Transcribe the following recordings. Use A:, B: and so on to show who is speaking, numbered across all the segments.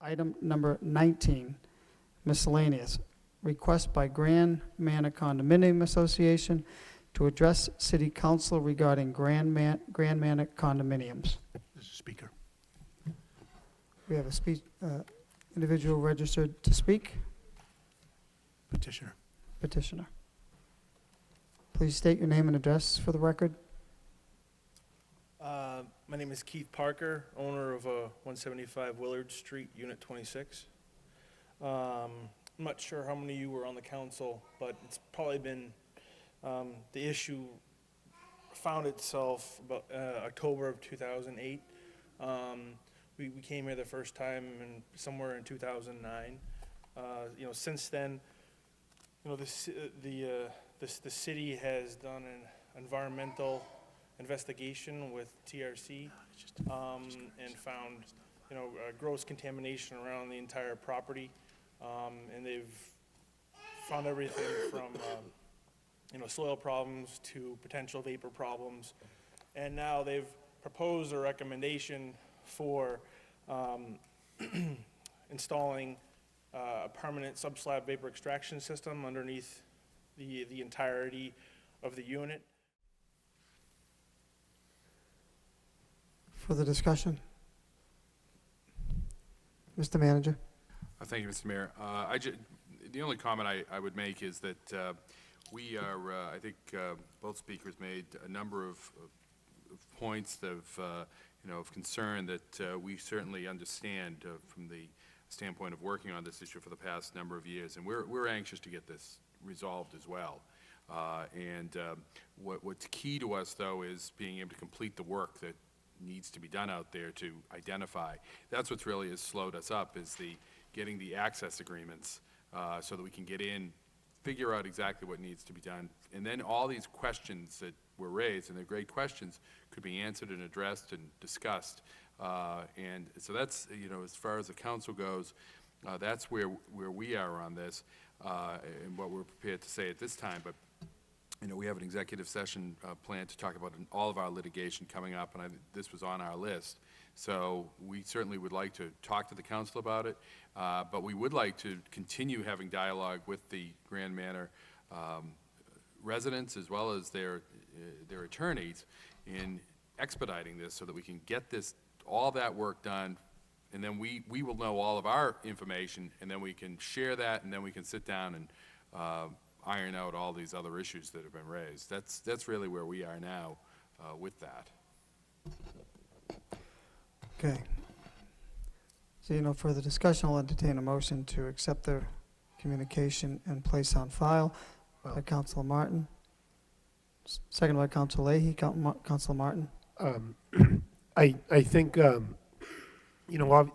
A: Item number 19, miscellaneous. Request by Grand Manor Condominium Association to address City Council regarding Grand Manor condominiums.
B: Mr. Speaker.
A: We have a individual registered to speak.
B: Petitioner.
A: Petitioner. Please state your name and address for the record.
C: My name is Keith Parker, owner of 175 Willard Street, Unit 26. I'm not sure how many of you were on the council, but it's probably been, the issue found itself about October of 2008. We came here the first time somewhere in 2009. Since then, the city has done an environmental investigation with TRC and found gross contamination around the entire property, and they've found everything from soil problems to potential vapor problems, and now they've proposed a recommendation for installing a permanent subslab vapor extraction system underneath the entirety of the unit.
A: Further discussion? Mr. Manager.
D: Thank you, Mr. Mayor. The only comment I would make is that we are, I think both speakers made a number of points of concern that we certainly understand from the standpoint of working on this issue for the past number of years, and we're anxious to get this resolved as well. What's key to us, though, is being able to complete the work that needs to be done out there to identify. That's what's really has slowed us up, is getting the access agreements so that we can get in, figure out exactly what needs to be done, and then all these questions that were raised, and they're great questions, could be answered and addressed and discussed. And so that's, as far as the council goes, that's where we are on this, and what we're prepared to say at this time. But we have an executive session planned to talk about all of our litigation coming up, and this was on our list. So we certainly would like to talk to the council about it, but we would like to continue having dialogue with the Grand Manor residents as well as their attorneys in expediting this so that we can get all that work done, and then we will know all of our information, and then we can share that, and then we can sit down and iron out all these other issues that have been raised. That's really where we are now with that.
A: Okay. Seeing no further discussion, I'll entertain a motion to accept the communication and place on file by Councilor Martin. Second by Councilor Leahy. Councilor Martin.
B: I think,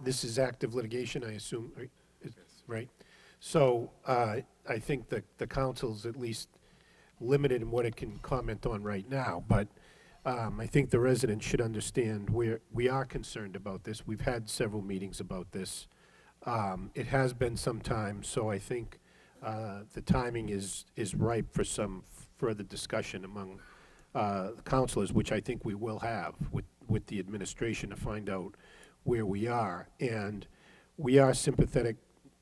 B: this is active litigation, I assume, right?
D: Yes.
B: Right? So I think that the council's at least limited in what it can comment on right now, but I think the residents should understand we are concerned about this. We've had several meetings about this. It has been some time, so I think the timing is ripe for some further discussion among the councilors, which I think we will have with the administration to find out where we are. And we are sympathetic.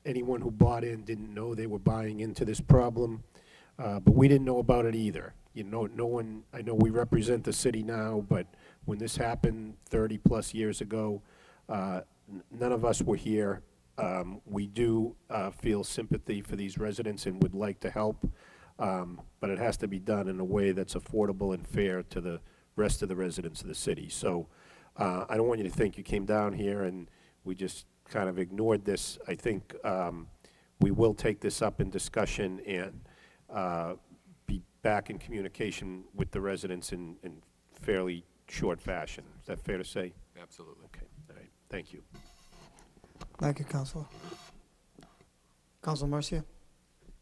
B: Anyone who bought in didn't know they were buying into this problem, but we didn't know about it either. No one, I know we represent the city now, but when this happened 30-plus years ago, none of us were here. We do feel sympathy for these residents and would like to help, but it has to be done in a way that's affordable and fair to the rest of the residents of the city. So I don't want you to think you came down here and we just kind of ignored this. I think we will take this up in discussion and be back in communication with the residents in fairly short fashion. Is that fair to say?
D: Absolutely.
B: Okay. All right. Thank you.
A: Thank you, Councilor. Councilor Mercia.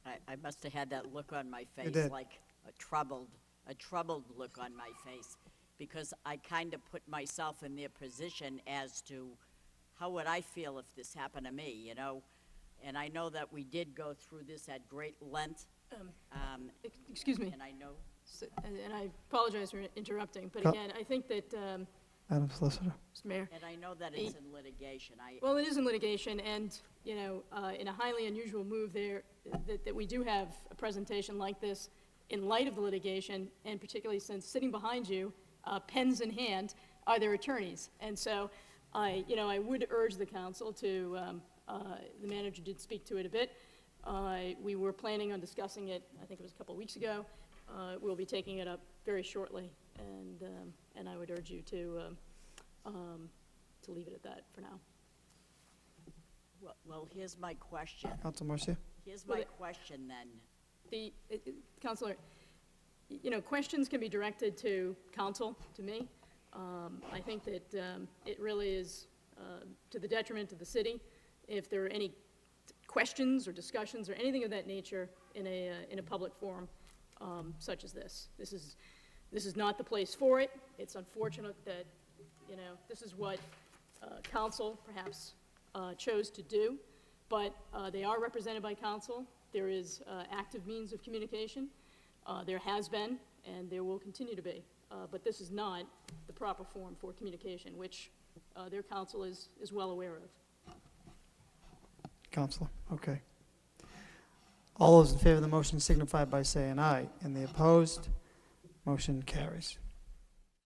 E: I must have had that look on my face,
A: did.
E: like a troubled look on my face, because I kind of put myself in their position as to how would I feel if this happened to me, And I know that we did go through this at great length.
F: Excuse me,
E: And I know,
F: and I apologize for interrupting, but
A: Co-
F: again, I think that
A: Madam Solicitor.
F: Mr. Mayor.
E: And I know that it's in litigation.
F: Well, it is in litigation, and, you know, in a highly unusual move there, that we do have a presentation like this in light of the litigation, and particularly since sitting behind you, pens in hand, are their attorneys. And so I would urge the council to, the manager did speak to it a bit. We were planning on discussing it, I think it was a couple of weeks ago. We'll be taking it up very shortly, and I would urge you to leave it at that for now.
E: Well, here's my question.
A: Council Marcia?
E: Here's my question then.
F: Counselor, you know, questions can be directed to counsel, to me. I think that it really is to the detriment of the city if there are any questions or discussions or anything of that nature in a public forum such as this. This is not the place for it. It's unfortunate that, you know, this is what council perhaps chose to do, but they are represented by council. There is active means of communication. There has been, and there will continue to be. But this is not the proper form for communication, which their counsel is well aware of.
A: Counselor, okay. All those in favor of the motion signify by saying aye, and the opposed, motion carries.